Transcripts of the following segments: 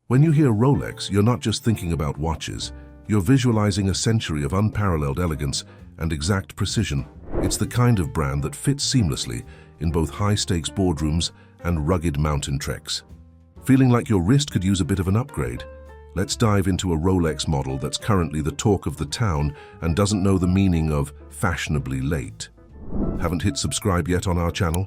When you hear Rolex, you're not just thinking about watches. You're visualizing a century of unparalleled elegance and exact precision. It's the kind of brand that fits seamlessly in both high-stakes boardrooms and rugged mountain treks. Feeling like your wrist could use a bit of an upgrade? Let's dive into a Rolex model that's currently the talk of the town and doesn't know the meaning of fashionably late. Haven't hit subscribe yet on our channel?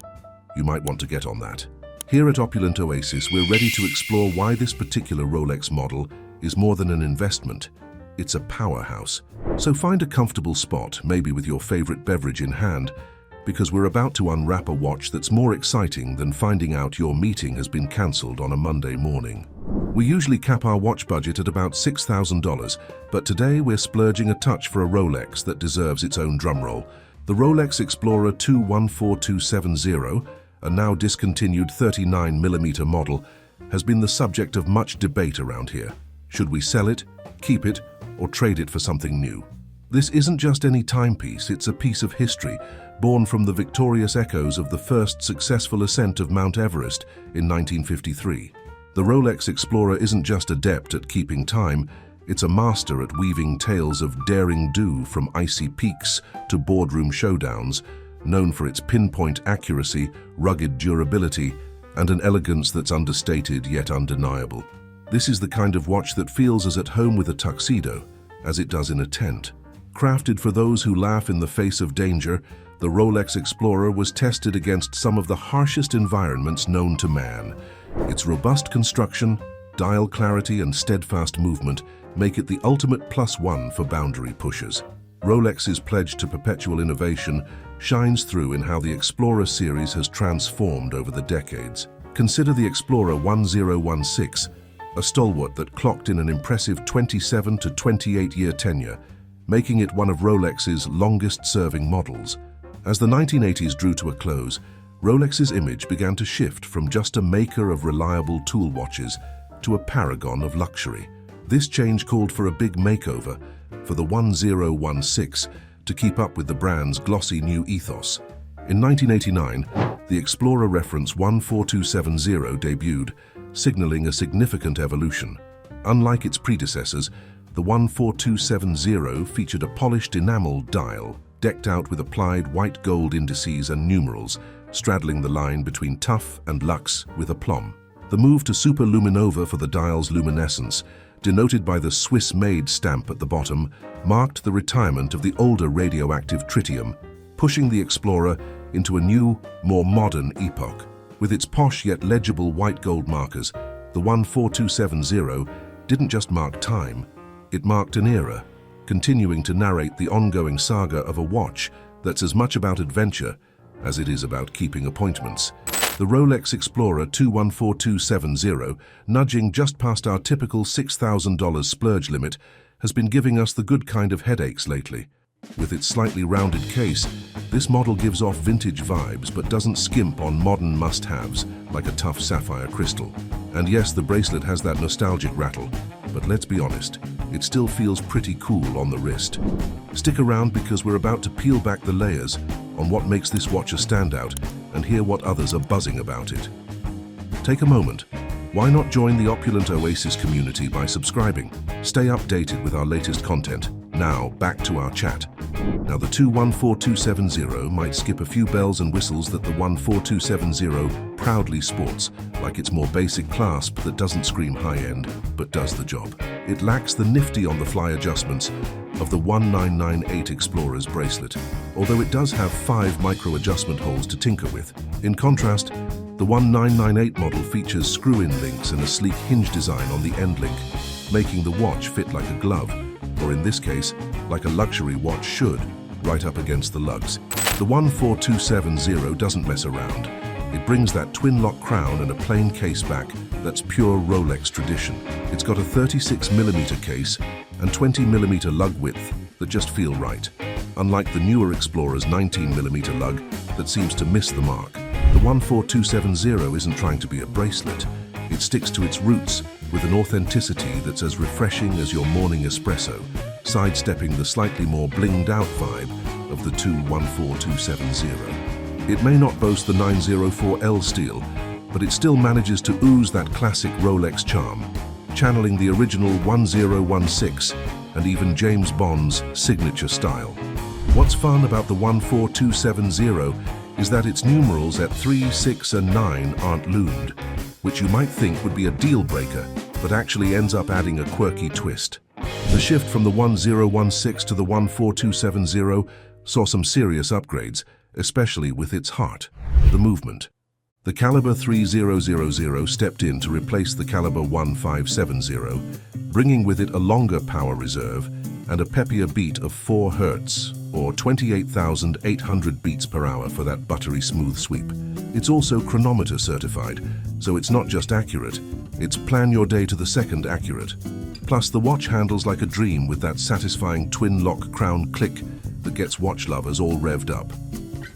You might want to get on that. Here at Opulent Oasis, we're ready to explore why this particular Rolex model is more than an investment. It's a powerhouse. So find a comfortable spot, maybe with your favorite beverage in hand, because we're about to unwrap a watch that's more exciting than finding out your meeting has been cancelled on a Monday morning. We usually cap our watch budget at about $6,000, but today we're splurging a touch for a Rolex that deserves its own drumroll. The Rolex Explorer 214270, a now discontinued 39mm model, has been the subject of much debate around here. Should we sell it, keep it, or trade it for something new? This isn't just any timepiece, it's a piece of history, born from the victorious echoes of the first successful ascent of Mount Everest in 1953. The Rolex Explorer isn't just adept at keeping time, it's a master at weaving tales of daring do from icy peaks to boardroom showdowns, known for its pinpoint accuracy, rugged durability, and an elegance that's understated yet undeniable. This is the kind of watch that feels as at home with a tuxedo as it does in a tent. Crafted for those who laugh in the face of danger, the Rolex Explorer was tested against some of the harshest environments known to man. Its robust construction, dial clarity, and steadfast movement make it the ultimate +1 for boundary pushers. Rolex's pledge to perpetual innovation shines through in how the Explorer series has transformed over the decades. Consider the Explorer 1016, a stalwart that clocked in an impressive 27 to 28-year tenure, making it one of Rolex's longest-serving models. As the 1980s drew to a close, Rolex's image began to shift from just a maker of reliable tool watches to a paragon of luxury. This change called for a big makeover for the 1016 to keep up with the brand's glossy new ethos. In 1989, the Explorer reference 14270 debuted, signaling a significant evolution. Unlike its predecessors, the 14270 featured a polished enamel dial, decked out with applied white gold indices and numerals, straddling the line between tough and luxe with aplomb. The move to superluminova for the dial's luminescence, denoted by the Swiss-made stamp at the bottom, marked the retirement of the older radioactive tritium, pushing the Explorer into a new, more modern epoch. With its posh yet legible white gold markers, the 14270 didn't just mark time, it marked an era, continuing to narrate the ongoing saga of a watch that's as much about adventure as it is about keeping appointments. The Rolex Explorer 214270, nudging just past our typical $6,000 splurge limit, has been giving us the good kind of headaches lately. With its slightly rounded case, this model gives off vintage vibes but doesn't skimp on modern must-haves like a tough sapphire crystal. And yes, the bracelet has that nostalgic rattle, but let's be honest, it still feels pretty cool on the wrist. Stick around because we're about to peel back the layers on what makes this watch a standout and hear what others are buzzing about it. Take a moment. Why not join the Opulent Oasis community by subscribing? Stay updated with our latest content. Now, back to our chat. Now, the 214270 might skip a few bells and whistles that the 14270 proudly sports, like its more basic clasp that doesn't scream high-end, but does the job. It lacks the nifty on-the-fly adjustments of the 1998 Explorer's bracelet, although it does have 5 micro-adjustment holes to tinker with. In contrast, the 1998 model features screw-in links and a sleek hinge design on the end link, making the watch fit like a glove, or in this case, like a luxury watch should, right up against the lugs. The 14270 doesn't mess around. It brings that twin-lock crown and a plain case back that's pure Rolex tradition. It's got a 36mm case and 20mm lug width that just feel right, unlike the newer Explorer's 19mm lug that seems to miss the mark. The 14270 isn't trying to be a bracelet. It sticks to its roots with an authenticity that's as refreshing as your morning espresso, sidestepping the slightly more blinged out vibe of the 14270. It may not boast the 904L steel, but it still manages to ooze that classic Rolex charm. channeling the original 1016 and even James Bond's signature style. What's fun about the 14270 is that its numerals at 3, 6, and 9 aren't loomed, which you might think would be a deal breaker, but actually ends up adding a quirky twist. The shift from the 1016 to the 14270 saw some serious upgrades, especially with its heart, the movement. The caliber 3000 stepped in to replace the caliber 1570, bringing with it a longer power reserve and a peppier beat of 4 Hz, or 28,800 beats per hour for that buttery smooth sweep. It's also chronometer certified, so it's not just accurate, it's plan your day to the second accurate. Plus, the watch handles like a dream with that satisfying twin-lock crown click that gets watch lovers all revved up.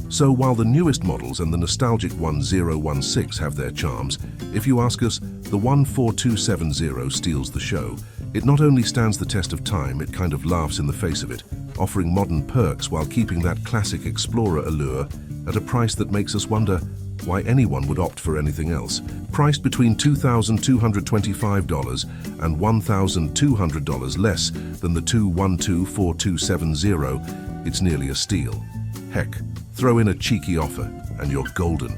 So while the newest models and the nostalgic 1016 have their charms, if you ask us, the 14270 steals the show. It not only stands the test of time, it kind of laughs in the face of it, offering modern perks while keeping that classic Explorer allure at a price that makes us wonder why anyone would opt for anything else. Priced between $2,225 and $1,200 less than the 12470, it's nearly a steal. Heck, throw in a cheeky offer and you're golden.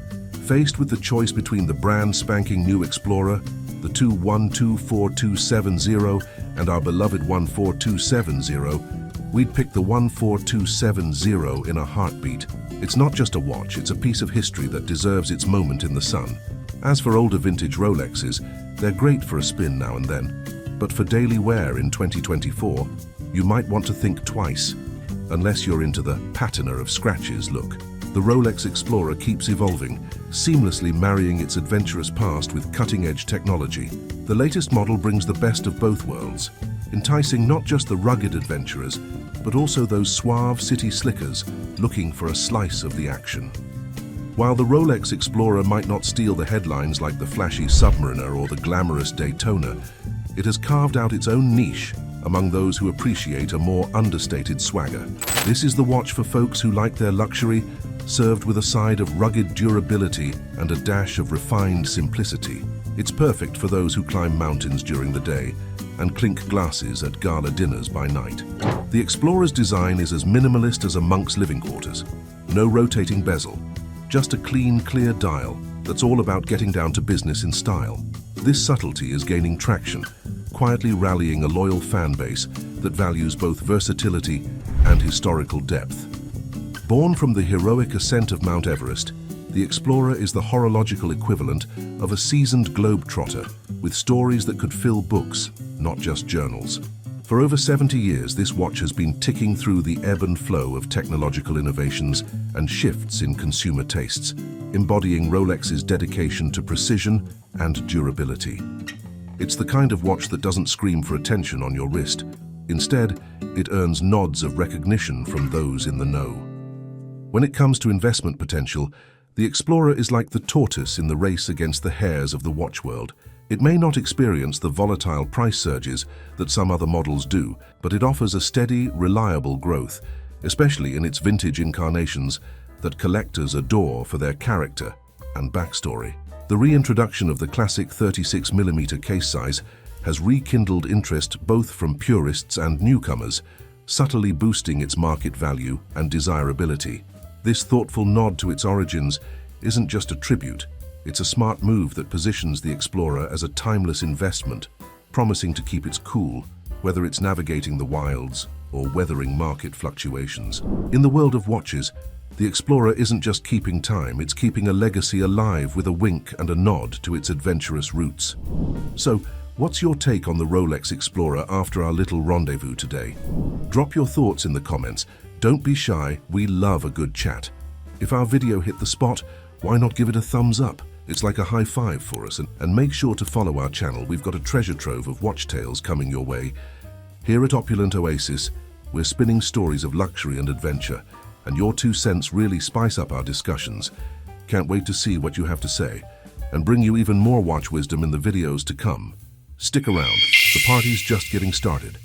Faced with the choice between the brand spanking new Explorer, the 12470, and our beloved 14270, we'd pick the 14270 in a heartbeat. It's not just a watch, it's a piece of history that deserves its moment in the sun. As for older vintage Rolexes, they're great for a spin now and then, but for daily wear in 2024, you might want to think twice, unless you're into the patina of scratches look. The Rolex Explorer keeps evolving, seamlessly marrying its adventurous past with cutting-edge technology. The latest model brings the best of both worlds, enticing not just the rugged adventurers, but also those suave city slickers looking for a slice of the action. While the Rolex Explorer might not steal the headlines like the flashy Submariner or the glamorous Daytona, it has carved out its own niche among those who appreciate a more understated swagger. This is the watch for folks who like their luxury, served with a side of rugged durability and a dash of refined simplicity. It's perfect for those who climb mountains during the day and clink glasses at gala dinners by night. The Explorer's design is as minimalist as a monk's living quarters. No rotating bezel, just a clean, clear dial that's all about getting down to business in style. This subtlety is gaining traction, quietly rallying a loyal fan base that values both versatility and historical depth. Born from the heroic ascent of Mount Everest, the Explorer is the horological equivalent of a seasoned globetrotter with stories that could fill books, not just journals. For over 70 years, this watch has been ticking through the ebb and flow of technological innovations and shifts in consumer tastes, embodying Rolex's dedication to precision and durability. It's the kind of watch that doesn't scream for attention on your wrist. Instead, it earns nods of recognition from those in the know. When it comes to investment potential, the Explorer is like the tortoise in the race against the hares of the watch world. It may not experience the volatile price surges that some other models do, but it offers a steady, reliable growth, especially in its vintage incarnations that collectors adore for their character and backstory. The reintroduction of the classic 36mm case size has rekindled interest both from purists and newcomers, subtly boosting its market value and desirability. This thoughtful nod to its origins isn't just a tribute, it's a smart move that positions the Explorer as a timeless investment, promising to keep its cool, whether it's navigating the wilds or weathering market fluctuations. In the world of watches, the Explorer isn't just keeping time, it's keeping a legacy alive with a wink and a nod to its adventurous roots. So, what's your take on the Rolex Explorer after our little rendezvous today? Drop your thoughts in the comments. Don't be shy, we love a good chat. If our video hit the spot, why not give it a thumbs up? It's like a high five for us. And make sure to follow our channel, we've got a treasure trove of watch tales coming your way. Here at Opulent Oasis, we're spinning stories of luxury and adventure, and your 2 cents really spice up our discussions. Can't wait to see what you have to say, and bring you even more watch wisdom in the videos to come. Stick around, the party's just getting started.